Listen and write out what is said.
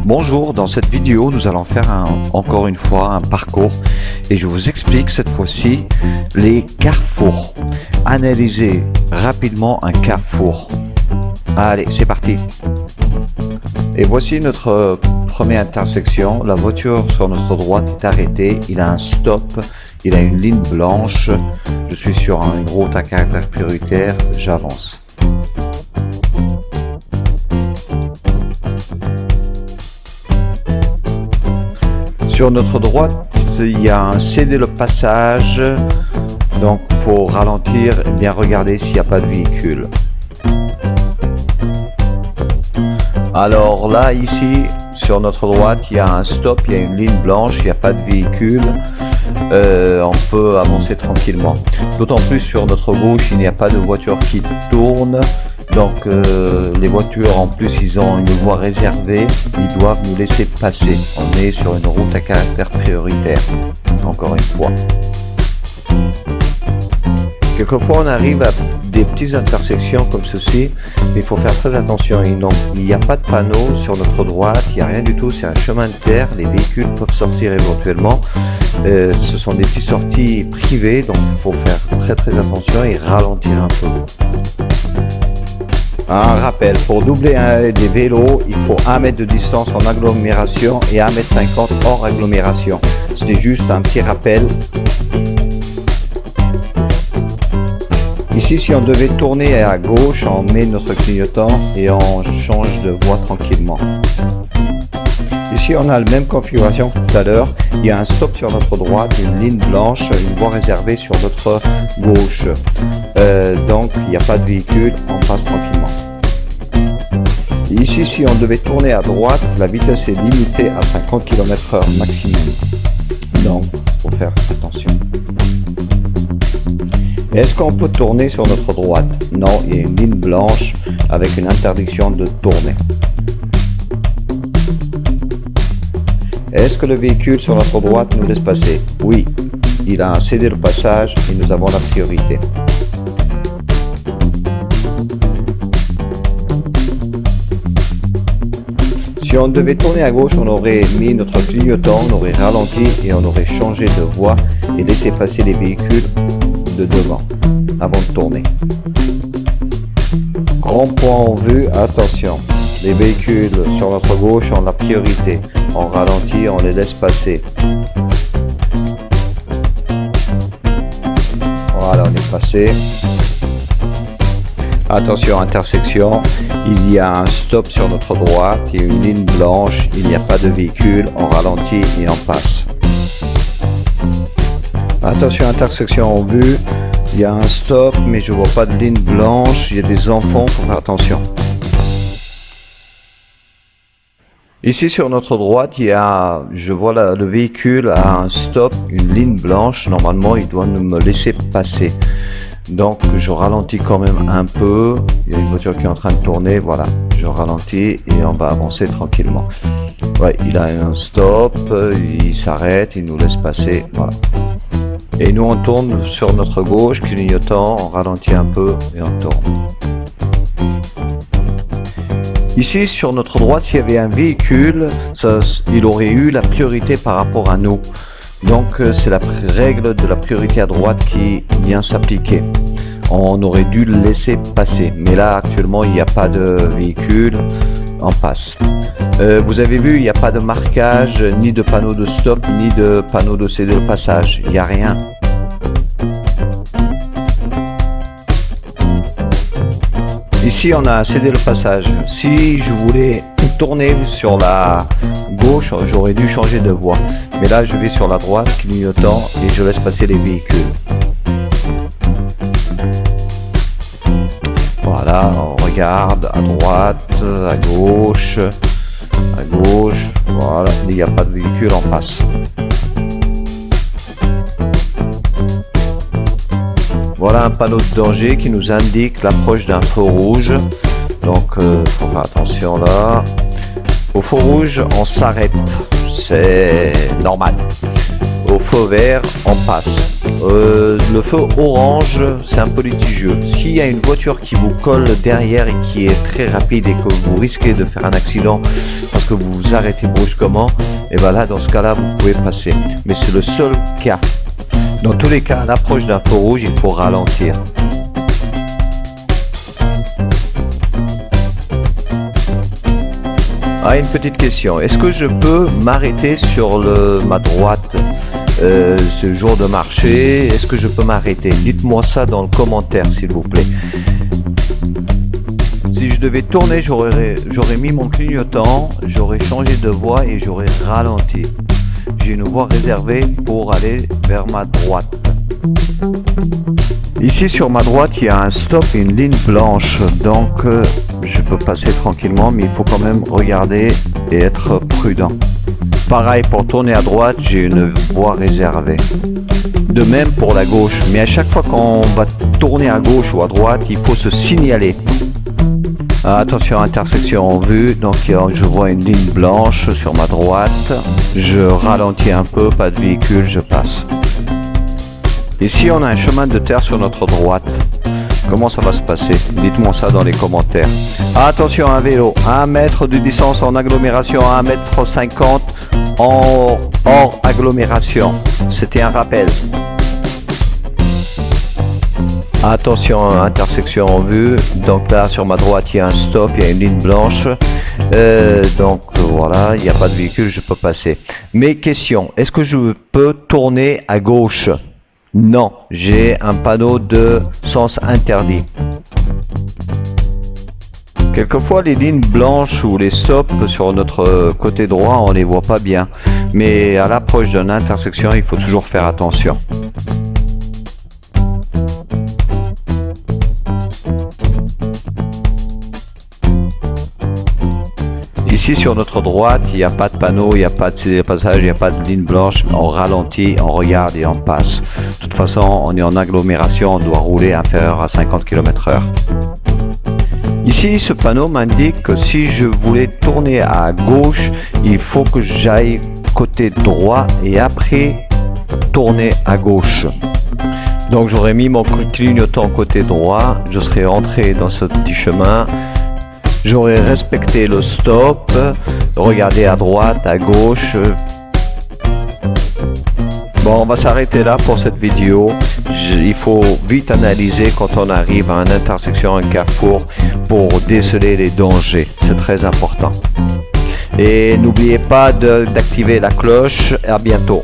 Bonjour, dans cette vidéo nous allons faire encore une fois un parcours et je vous explique cette fois-ci les carrefours. Analysez rapidement un carrefour. Allez, c'est parti. Et voici notre première intersection. La voiture sur notre droite est arrêtée, il a un stop, il a une ligne blanche. Je suis sur une route à caractère prioritaire, j'avance. Sur notre droite, il y a un céder le passage, donc pour ralentir et bien regarder s'il n'y a pas de véhicule. Alors là, ici, sur notre droite, il y a un stop, il y a une ligne blanche, il n'y a pas de véhicule. On peut avancer tranquillement. D'autant plus sur notre gauche, il n'y a pas de voiture qui tourne. Donc les voitures en plus ils ont une voie réservée, ils doivent nous laisser passer. On est sur une route à caractère prioritaire, encore une fois. Quelquefois on arrive à des petites intersections comme ceci, mais il faut faire très attention. Il n'y a pas de panneau sur notre droite, il n'y a rien du tout, c'est un chemin de terre, les véhicules peuvent sortir éventuellement. Ce sont des petites sorties privées, donc il faut faire très attention et ralentir un peu. Un rappel, pour doubler des vélos, il faut 1 mètre de distance en agglomération et 1,50 m hors agglomération. C'est juste un petit rappel. Ici, si on devait tourner à gauche, on met notre clignotant et on change de voie tranquillement. Ici, on a la même configuration que tout à l'heure. Il y a un stop sur notre droite, une ligne blanche, une voie réservée sur notre gauche. Donc, il n'y a pas de véhicule, on passe tranquillement. Ici, si on devait tourner à droite, la vitesse est limitée à 50 km/h maximum. Donc, il faut faire attention. Est-ce qu'on peut tourner sur notre droite? Non, il y a une ligne blanche avec une interdiction de tourner. Est-ce que le véhicule sur notre droite nous laisse passer? Oui, il a cédé le passage et nous avons la priorité. Si on devait tourner à gauche, on aurait mis notre clignotant, on aurait ralenti et on aurait changé de voie et laissé passer les véhicules de devant avant de tourner. Rond-point en vue, attention. Les véhicules sur notre gauche ont la priorité. On ralentit, on les laisse passer. Voilà, on est passé. Attention, intersection, il y a un stop sur notre droite, il y a une ligne blanche, il n'y a pas de véhicule, on ralentit et on passe. Attention, intersection en vue, il y a un stop mais je vois pas de ligne blanche, il y a des enfants, il faut faire attention. Ici sur notre droite, je vois le véhicule à un stop, une ligne blanche, normalement il doit me laisser passer. Donc je ralentis quand même un peu, il y a une voiture qui est en train de tourner, voilà, je ralentis et on va avancer tranquillement. Ouais, il a un stop, il s'arrête, il nous laisse passer, voilà. Et nous on tourne sur notre gauche, clignotant, on ralentit un peu et on tourne. Ici sur notre droite, s'il y avait un véhicule, il aurait eu la priorité par rapport à nous. Donc c'est la règle de la priorité à droite qui vient s'appliquer. On aurait dû le laisser passer, mais là actuellement il n'y a pas de véhicule, on passe. Vous avez vu, il n'y a pas de marquage, ni de panneau de stop, ni de panneau de céder le passage, il n'y a rien. Ici on a cédé le passage. Si je voulais tourner sur la gauche, j'aurais dû changer de voie. Mais là je vais sur la droite, clignotant et je laisse passer les véhicules. Voilà, on regarde à droite, à gauche, voilà, il n'y a pas de véhicule, on passe. Voilà un panneau de danger qui nous indique l'approche d'un feu rouge. Donc faut faire attention là. Au feu rouge, on s'arrête, c'est normal. Au feu vert, on passe. Le feu orange, c'est un peu litigieux. S'il y a une voiture qui vous colle derrière et qui est très rapide et que vous risquez de faire un accident parce que vous vous arrêtez brusquement, et ben là, dans ce cas-là, vous pouvez passer. Mais c'est le seul cas. Dans tous les cas, à l'approche d'un feu rouge, il faut ralentir. Ah, une petite question. Est-ce que je peux m'arrêter sur ma droite ce jour de marché? Est-ce que je peux m'arrêter? Dites-moi ça dans le commentaire, s'il vous plaît. Si je devais tourner, j'aurais mis mon clignotant, j'aurais changé de voie et j'aurais ralenti. J'ai une voie réservée pour aller vers ma droite. Ici sur ma droite, il y a un stop et une ligne blanche, donc je peux passer tranquillement, mais il faut quand même regarder et être prudent. Pareil, pour tourner à droite, j'ai une voie réservée. De même pour la gauche, mais à chaque fois qu'on va tourner à gauche ou à droite, il faut se signaler. Attention, intersection en vue, donc je vois une ligne blanche sur ma droite. Je ralentis un peu, pas de véhicule, je passe. Ici, on a un chemin de terre sur notre droite. Comment ça va se passer? Dites-moi ça dans les commentaires. Attention, un vélo, 1 mètre de distance en agglomération, 1,50 m hors agglomération. C'était un rappel. Attention, intersection en vue. Donc là, sur ma droite, il y a un stop, il y a une ligne blanche. Donc voilà, il n'y a pas de véhicule, je peux passer. Mais question, est-ce que je peux tourner à gauche? Non, j'ai un panneau de sens interdit. Quelquefois, les lignes blanches ou les stops sur notre côté droit, on les voit pas bien. Mais à l'approche d'une intersection, il faut toujours faire attention. Ici sur notre droite, il n'y a pas de panneau, il n'y a pas de passage, il n'y a pas de ligne blanche. On ralentit, on regarde et on passe. De toute façon, on est en agglomération, on doit rouler inférieur à 50 km/h. Ici, ce panneau m'indique que si je voulais tourner à gauche, il faut que j'aille côté droit et après tourner à gauche. Donc j'aurais mis mon clignotant côté droit, je serais entré dans ce petit chemin. J'aurais respecté le stop, regardé à droite, à gauche. Bon, on va s'arrêter là pour cette vidéo. Il faut vite analyser quand on arrive à une intersection, un carrefour, pour déceler les dangers. C'est très important. Et n'oubliez pas d'activer la cloche. À bientôt.